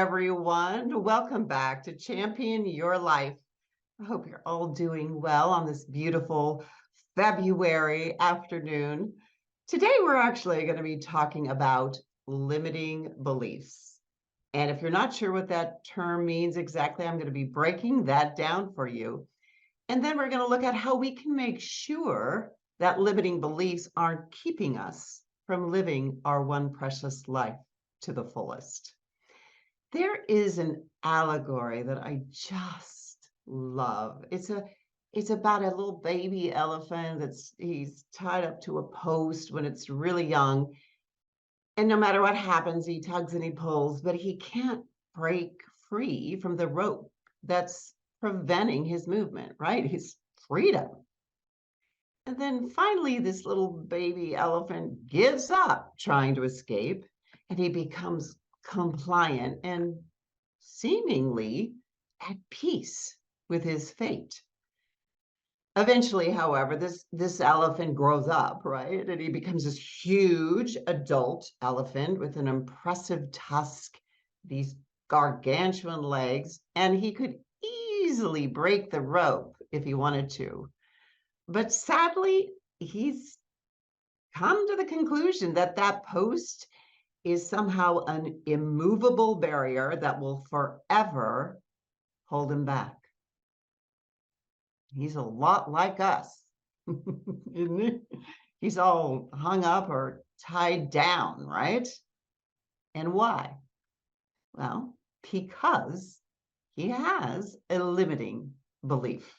everyone. Welcome back to Champion Your Life. I hope you're all doing well on this beautiful February afternoon. Today, we're actually going to be talking about limiting beliefs. And if you're not sure what that term means exactly, I'm going to be breaking that down for you. And then we're going to look at how we can make sure that limiting beliefs aren't keeping us from living our one precious life to the fullest. There is an allegory that I just love. It's about a little baby elephant he's tied up to a post when it's really young. And no matter what happens, he tugs and he pulls, but he can't break free from the rope that's preventing his movement, right? His freedom. And then finally, this little baby elephant gives up trying to escape, and he becomes compliant and seemingly at peace with his fate. Eventually, however, this elephant grows up, right? And he becomes this huge adult elephant with an impressive tusk, these gargantuan legs, and he could easily break the rope if he wanted to. But sadly, he's come to the conclusion that that post is somehow an immovable barrier that will forever hold him back. He's a lot like us, isn't he? He's all hung up or tied down, right? And why? Well, because he has a limiting belief.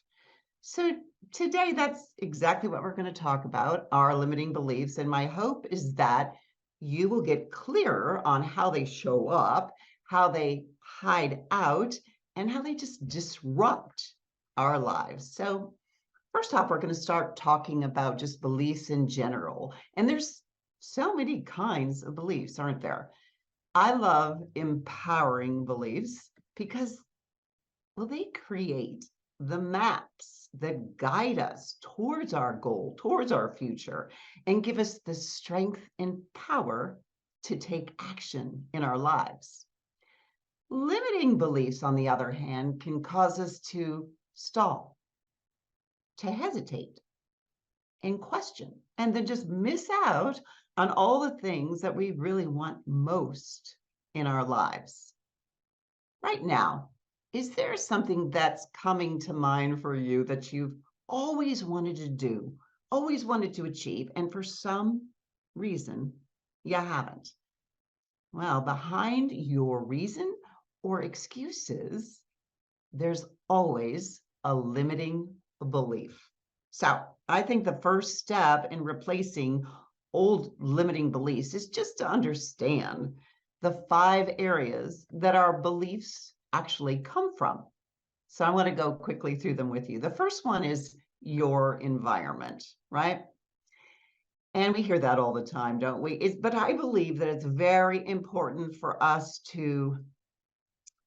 So today, that's exactly what we're going to talk about, our limiting beliefs. And my hope is that you will get clearer on how they show up, how they hide out, and how they just disrupt our lives. So first off, we're going to start talking about just beliefs in general. And there's so many kinds of beliefs, aren't there? I love empowering beliefs because, well, they create the maps that guide us towards our goal, towards our future, and give us the strength and power to take action in our lives. Limiting beliefs, on the other hand, can cause us to stall, to hesitate, and question, and then just miss out on all the things that we really want most in our lives. Right now, is there something that's coming to mind for you that you've always wanted to do, always wanted to achieve, and for some reason you haven't? Well, behind your reason or excuses, there's always a limiting belief. So I think the first step in replacing old limiting beliefs is just to understand the 5 areas that our beliefs actually come from. So I want to go quickly through them with you. The first one is your environment, right? And we hear that all the time, don't we? But I believe that it's very important for us to,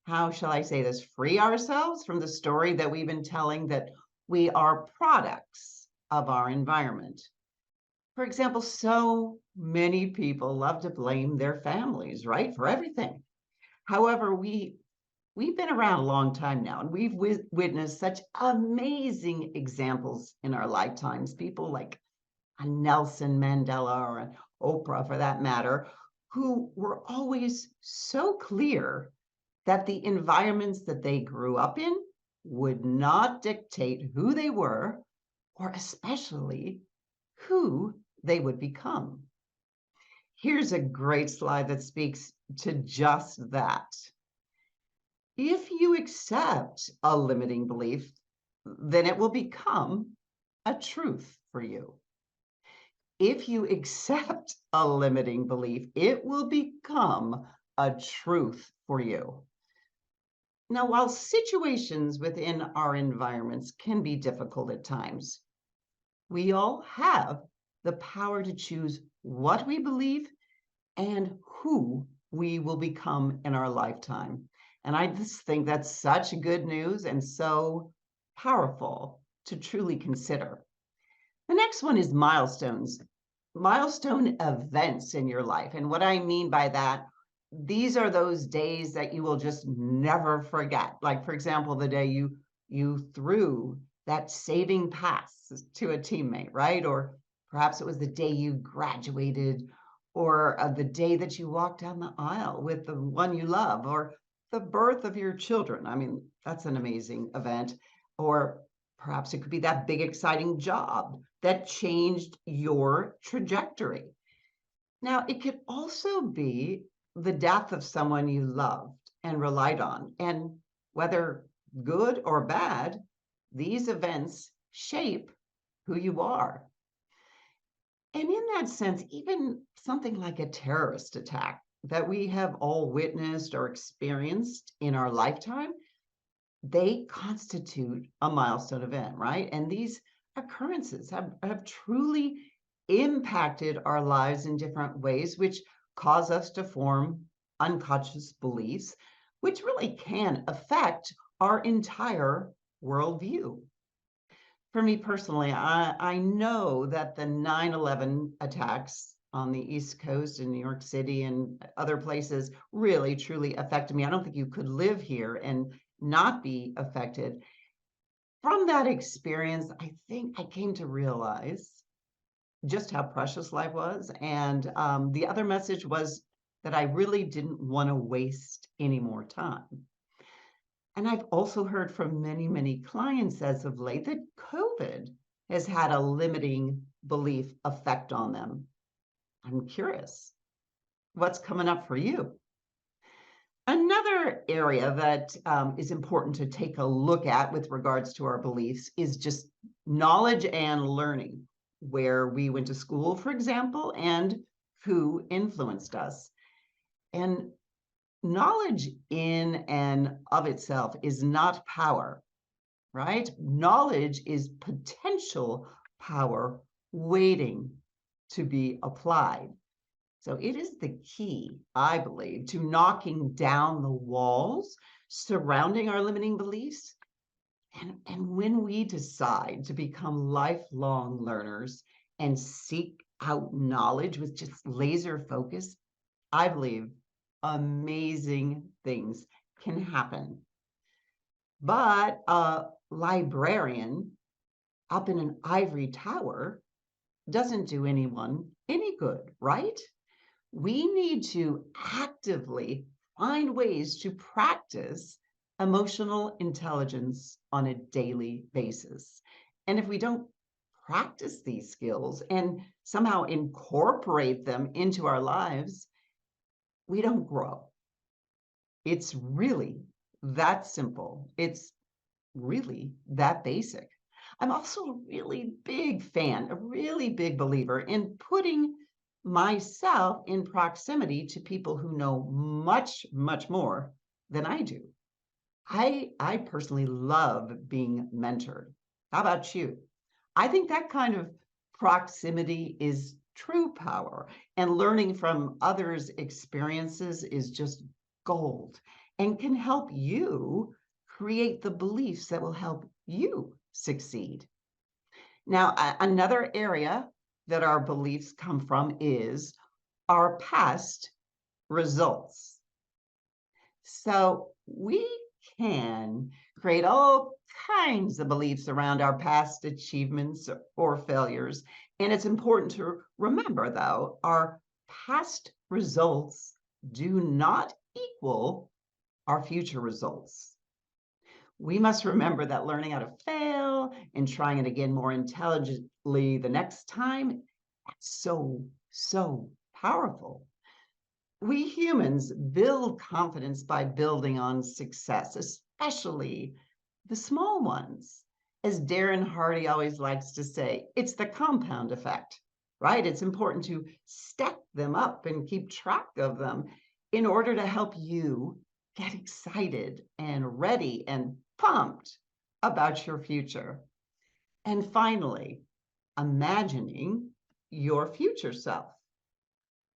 how shall I say this, free ourselves from the story that we've been telling that we are products of our environment. For example, so many people love to blame their families, right, for everything. However, we've been around a long time now, and we've witnessed such amazing examples in our lifetimes. People like a Nelson Mandela or an Oprah, for that matter, who were always so clear that the environments that they grew up in would not dictate who they were, or especially who they would become. Here's a great slide that speaks to just that. If you accept a limiting belief, then it will become a truth for you. If you accept a limiting belief, it will become a truth for you. Now, while situations within our environments can be difficult at times, we all have the power to choose what we believe and who we will become in our lifetime. And I just think that's such good news and so powerful to truly consider. The next one is milestone events in your life. And what I mean by that, these are those days that you will just never forget. Like, for example, the day you threw that saving pass to a teammate, right? Or perhaps it was the day you graduated, or the day that you walked down the aisle with the one you love, or the birth of your children. I mean, that's an amazing event. Or perhaps it could be that big, exciting job that changed your trajectory. Now, it could also be the death of someone you loved and relied on. And whether good or bad, these events shape who you are. And in that sense, even something like a terrorist attack that we have all witnessed or experienced in our lifetime, they constitute a milestone event, right? And these occurrences have truly impacted our lives in different ways, which cause us to form unconscious beliefs, which really can affect our entire worldview. For me personally, I know that the 9/11 attacks on the East Coast in New York City and other places really, truly affected me. I don't think you could live here and not be affected. From that experience, I think I came to realize just how precious life was. And the other message was that I really didn't want to waste any more time. And I've also heard from many, many clients as of late that COVID has had a limiting belief effect on them. I'm curious, what's coming up for you? Another area that is important to take a look at with regards to our beliefs is just knowledge and learning, where we went to school, for example, and who influenced us. And knowledge in and of itself is not power, right? Knowledge is potential power waiting to be applied. So it is the key, I believe, to knocking down the walls surrounding our limiting beliefs. And when we decide to become lifelong learners and seek out knowledge with just laser focus, I believe amazing things can happen. But a librarian up in an ivory tower doesn't do anyone any good, right? We need to actively find ways to practice emotional intelligence on a daily basis. And if we don't practice these skills and somehow incorporate them into our lives, we don't grow. It's really that simple. It's really that basic. I'm also a really big fan, a really big believer in putting myself in proximity to people who know much, much more than I do. I personally love being mentored. How about you? I think that kind of proximity is true power, and learning from others' experiences is just gold and can help you create the beliefs that will help you succeed. Now, another area that our beliefs come from is our past results. So we can create all kinds of beliefs around our past achievements or failures. And it's important to remember, though, our past results do not equal our future results. We must remember that learning how to fail and trying it again more intelligently the next time, that's so powerful. We humans build confidence by building on success, especially the small ones. As Darren Hardy always likes to say, it's the compound effect, right? It's important to stack them up and keep track of them in order to help you get excited and ready and pumped about your future. And finally, imagining your future self.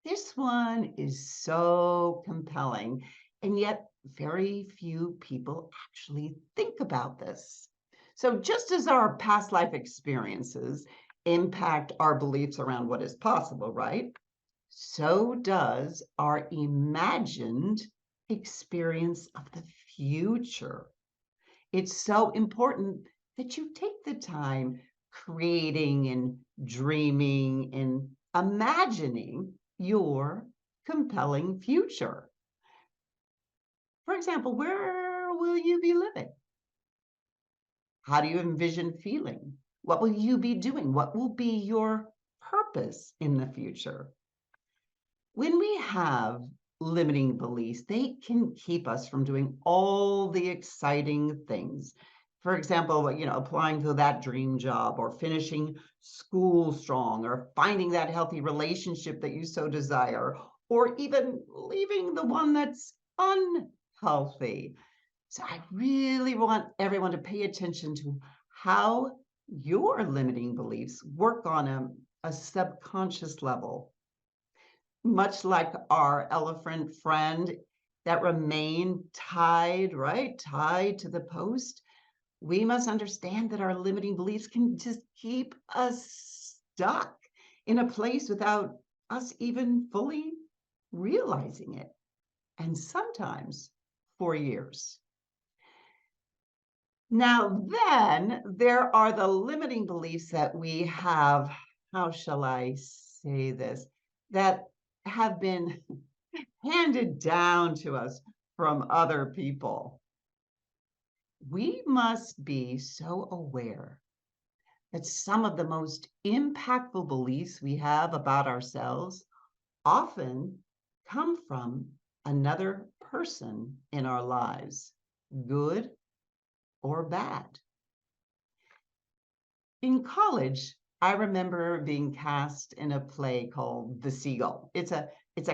This one is so compelling, and yet very few people actually think about this. So just as our past life experiences impact our beliefs around what is possible, right? so does our imagined experience of the future. It's so important that you take the time creating and dreaming and imagining your compelling future. For example, where will you be living? How do you envision feeling? What will you be doing? What will be your purpose in the future? When we have limiting beliefs, they can keep us from doing all the exciting things. For example, applying to that dream job or finishing school strong or finding that healthy relationship that you so desire, or even leaving the one that's unhealthy. So I really want everyone to pay attention to how your limiting beliefs work on a subconscious level. Much like our elephant friend that remained tied, right? Tied to the post. We must understand that our limiting beliefs can just keep us stuck in a place without us even fully realizing it. And sometimes for years. Now, then there are the limiting beliefs that we have, how shall I say this, that have been handed down to us from other people. We must be so aware that some of the most impactful beliefs we have about ourselves often come from another person in our lives, good or bad. In college, I remember being cast in a play called The Seagull. It's a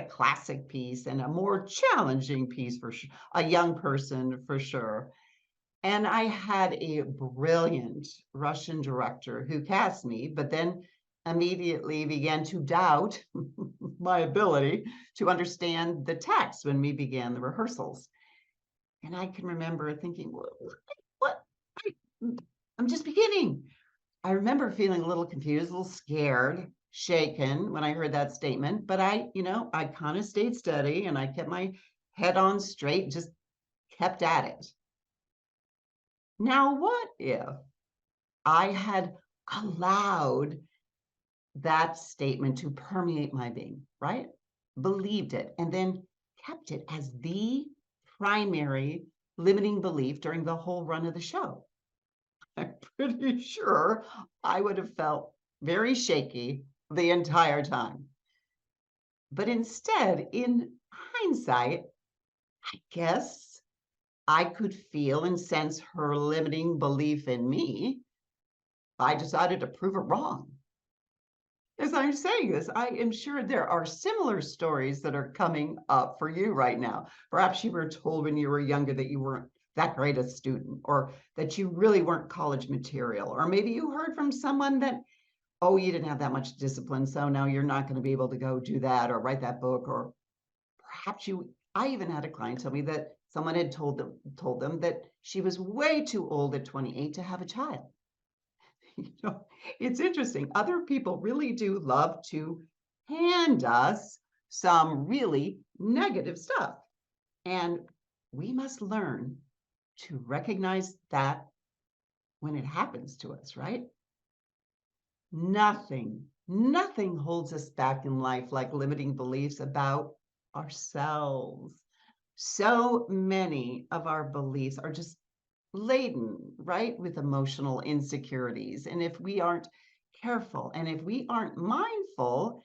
classic piece and a more challenging piece for a young person for sure. And I had a brilliant Russian director who cast me, but then immediately began to doubt my ability to understand the text when we began the rehearsals. And I can remember thinking, what? I'm just beginning. I remember feeling a little confused, a little scared, shaken when I heard that statement, but I kind of stayed steady and I kept my head on straight, just kept at it. Now, what if I had allowed that statement to permeate my being, right? Believed it, and then kept it as the primary limiting belief during the whole run of the show? I'm pretty sure I would have felt very shaky the entire time. But instead, in hindsight, I guess I could feel and sense her limiting belief in me. I decided to prove it wrong. As I'm saying this, I am sure there are similar stories that are coming up for you right now. Perhaps you were told when you were younger that you weren't that great a student, or that you really weren't college material, or maybe you heard from someone that, oh, you didn't have that much discipline, so now you're not going to be able to go do that or write that book. Or perhaps I even had a client tell me that someone had told them that she was way too old at 28 to have a child. It's interesting. Other people really do love to hand us some really negative stuff. And we must learn to recognize that when it happens to us, right? Nothing holds us back in life like limiting beliefs about ourselves. So many of our beliefs are just laden, right, with emotional insecurities. And if we aren't careful and if we aren't mindful,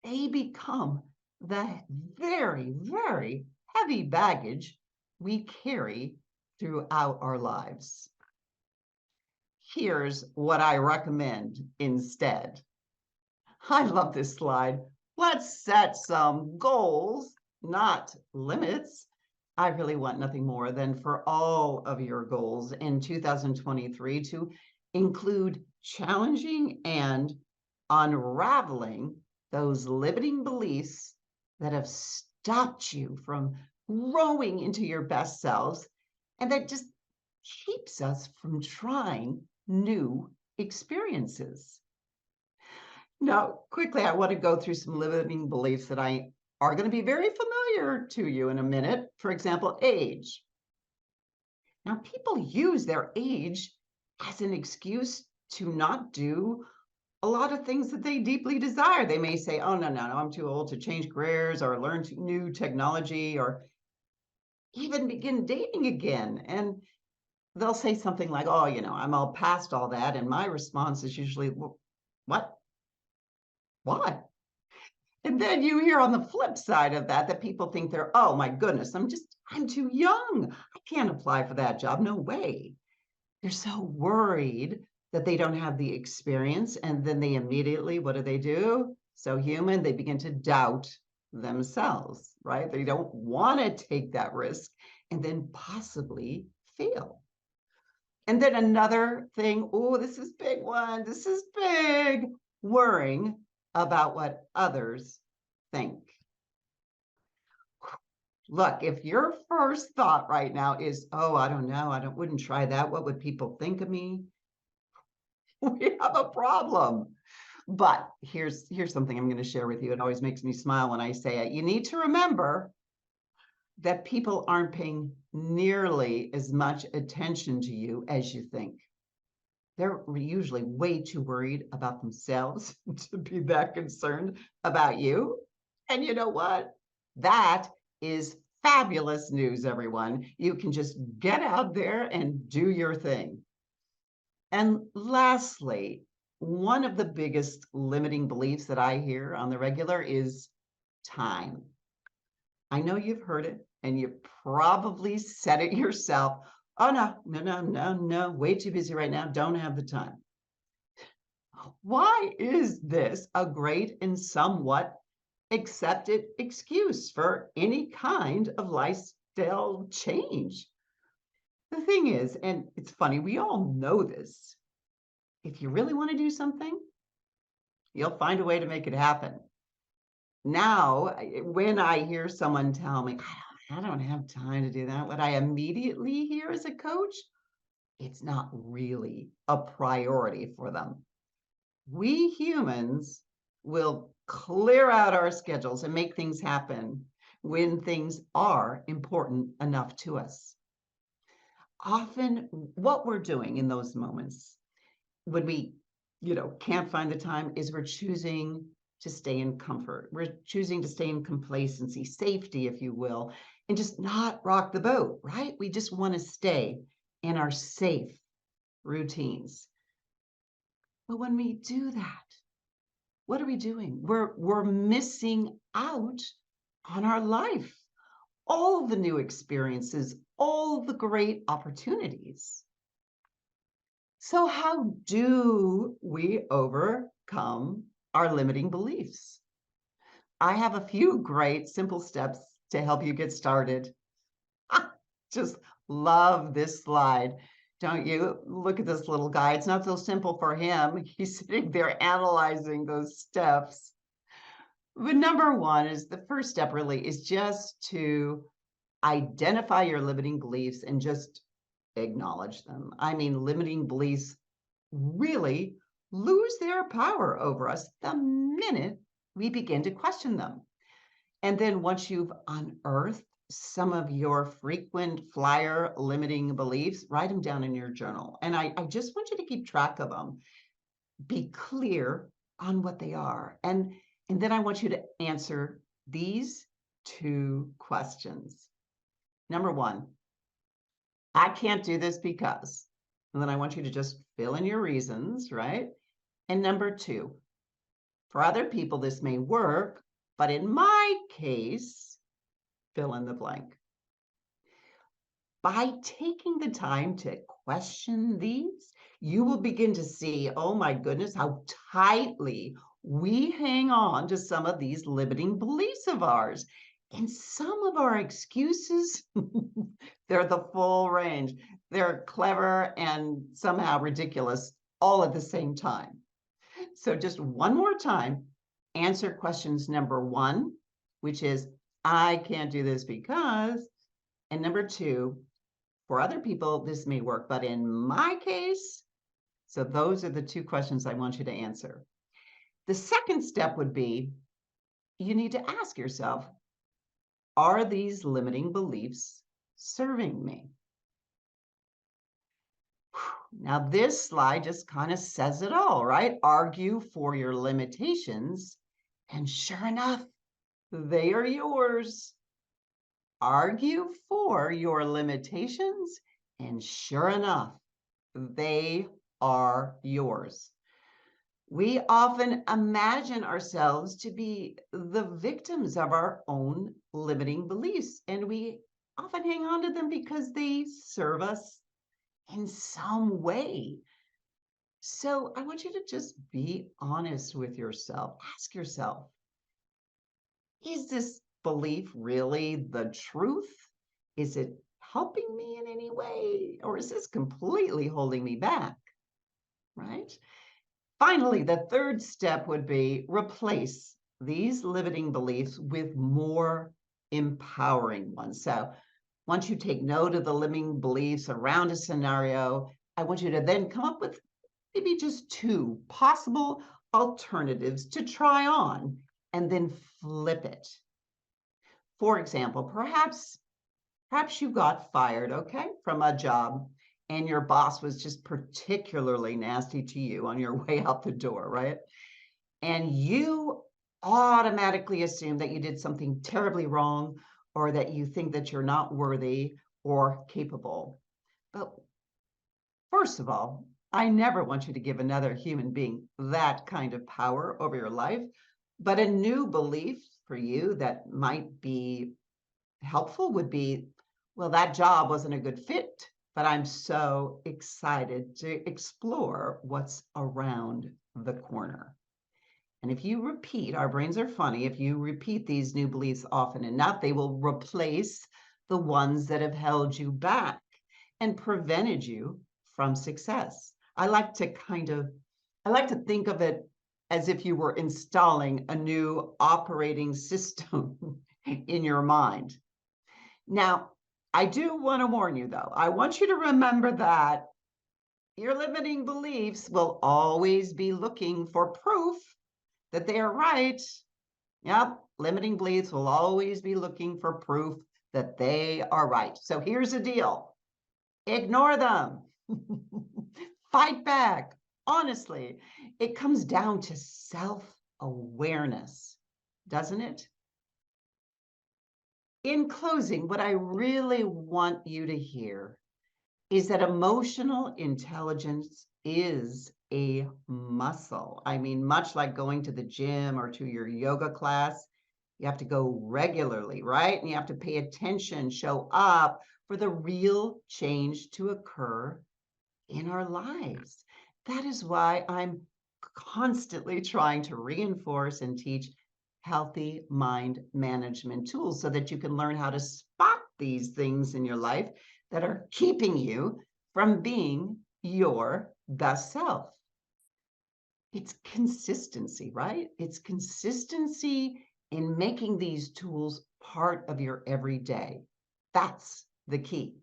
they become the very, very heavy baggage we carry throughout our lives. Here's what I recommend instead. I love this slide. Let's set some goals, not limits. I really want nothing more than for all of your goals in 2023 to include challenging and unraveling those limiting beliefs that have stopped you from growing into your best selves and that just keeps us from trying new experiences. Now, quickly, I want to go through some limiting beliefs that are going to be very familiar to you in a minute. For example, age. Now, people use their age as an excuse to not do a lot of things that they deeply desire. They may say, oh, no, I'm too old to change careers or learn new technology or even begin dating again. And they'll say something like, oh, I'm all past all that. And my response is usually, well, what? Why? And then you hear on the flip side of that people think oh my goodness, I'm too young. I can't apply for that job. No way. They're so worried that they don't have the experience. And then they immediately, what do? So human, they begin to doubt themselves, right? They don't want to take that risk and then possibly fail. And then another thing, oh, this is big one. This is big. Worrying about what others think. Look, if your first thought right now is, oh, I don't know, wouldn't try that. What would people think of me? We have a problem. But here's something I'm going to share with you. It always makes me smile when I say it. You need to remember that people aren't paying nearly as much attention to you as you think. They're usually way too worried about themselves to be that concerned about you. And you know what? That is fabulous news, everyone. You can just get out there and do your thing. And lastly, one of the biggest limiting beliefs that I hear on the regular is time. I know you've heard it and you probably said it yourself. Oh, no, way too busy right now. Don't have the time. Why is this a great and somewhat accepted excuse for any kind of lifestyle change? The thing is, and it's funny, we all know this. If you really want to do something, you'll find a way to make it happen. Now, when I hear someone tell me, I don't have time to do that, what I immediately hear as a coach, it's not really a priority for them. We humans will clear out our schedules and make things happen when things are important enough to us. Often what we're doing in those moments when we, can't find the time is we're choosing to stay in comfort. We're choosing to stay in complacency, safety, if you will, and just not rock the boat, right? We just want to stay in our safe routines. But when we do that, what are we doing? We're missing out on our life, all the new experiences, all the great opportunities. So how do we overcome our limiting beliefs? I have a few great simple steps to help you get started. Just love this slide. Don't you? Look at this little guy. It's not so simple for him. He's sitting there analyzing those steps. But number one is the first step really is just to identify your limiting beliefs and just acknowledge them. I mean, limiting beliefs really lose their power over us the minute we begin to question them. And then once you've unearthed some of your frequent flyer limiting beliefs, write them down in your journal. And I just want you to keep track of them. Be clear on what they are. And then I want you to answer these two questions. Number one, I can't do this because, and then I want you to just fill in your reasons, right? And number two, for other people, this may work, but in my case, fill in the blank. By taking the time to question these, you will begin to see, oh my goodness, how tightly we hang on to some of these limiting beliefs of ours. And some of our excuses, they're the full range. They're clever and somehow ridiculous all at the same time. So just one more time, answer questions number one, which is, I can't do this because, and number two, for other people, this may work, but in my case, so those are the two questions I want you to answer. The second step would be you need to ask yourself, are these limiting beliefs serving me? Now, this slide just kind of says it all, right? Argue for your limitations, and sure enough, they are yours. Argue for your limitations, and sure enough, they are yours. We often imagine ourselves to be the victims of our own limiting beliefs, and we often hang on to them because they serve us in some way. So I want you to just be honest with yourself. Ask yourself, is this belief really the truth? Is it helping me in any way? Or is this completely holding me back? Right? Finally, the third step would be replace these limiting beliefs with more empowering ones. So once you take note of the limiting beliefs around a scenario, I want you to then come up with maybe just 2 possible alternatives to try on and then flip it. For example, perhaps you got fired, okay, from a job, and your boss was just particularly nasty to you on your way out the door, right? And you automatically assume that you did something terribly wrong, or that you think that you're not worthy or capable. But first of all, I never want you to give another human being that kind of power over your life. But a new belief for you that might be helpful would be, well, that job wasn't a good fit, but I'm so excited to explore what's around the corner. And if you repeat, our brains are funny, if you repeat these new beliefs often enough, they will replace the ones that have held you back and prevented you from success. I like to think of it as if you were installing a new operating system in your mind. Now, I do want to warn you, though. I want you to remember that your limiting beliefs will always be looking for proof that they are right. Yep, limiting beliefs will always be looking for proof that they are right. So here's the deal. Ignore them. Fight back. Honestly, it comes down to self-awareness, doesn't it? In closing, what I really want you to hear is that emotional intelligence is a muscle. I mean, much like going to the gym or to your yoga class, you have to go regularly, right? And you have to pay attention, show up for the real change to occur in our lives. That is why I'm constantly trying to reinforce and teach healthy mind management tools so that you can learn how to spot these things in your life that are keeping you from being your best self. It's consistency, right? It's consistency in making these tools part of your everyday. That's the key.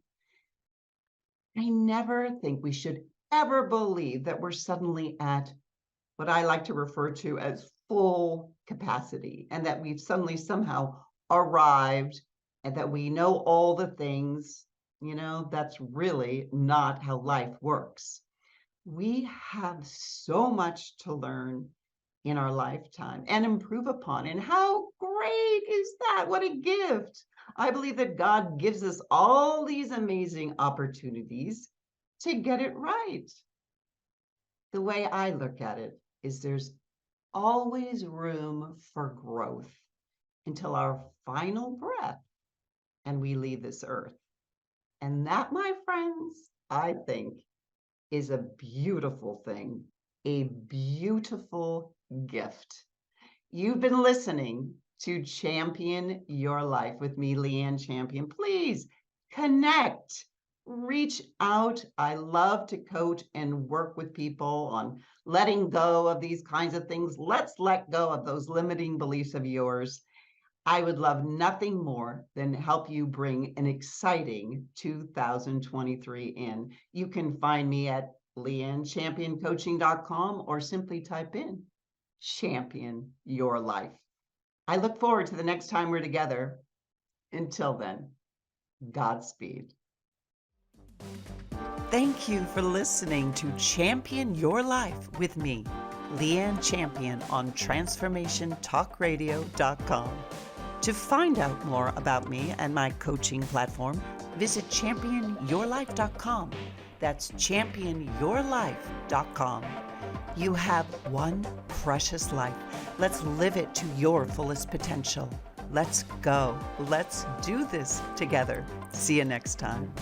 I never think we should ever believe that we're suddenly at what I like to refer to as full capacity, and that we've suddenly somehow arrived and that we know all the things. That's really not how life works. We have so much to learn in our lifetime and improve upon. And how great is that? What a gift. I believe that God gives us all these amazing opportunities to get it right. The way I look at it is there's always room for growth until our final breath and we leave this earth. And that, my friends, I think is a beautiful thing, a beautiful gift. You've been listening to Champion Your Life with me, Leighanne Champion. Please connect, reach out. I love to coach and work with people on letting go of these kinds of things. Let's let go of those limiting beliefs of yours. I would love nothing more than help you bring an exciting 2023 in. You can find me at LeighanneChampionCoaching.com or simply type in champion your life. I look forward to the next time we're together. Until then, Godspeed. Thank you for listening to Champion Your Life with me, Leighanne Champion, on TransformationTalkRadio.com. To find out more about me and my coaching platform, visit ChampionYourLife.com. That's ChampionYourLife.com. You have one precious life. Let's live it to your fullest potential. Let's go. Let's do this together. See you next time.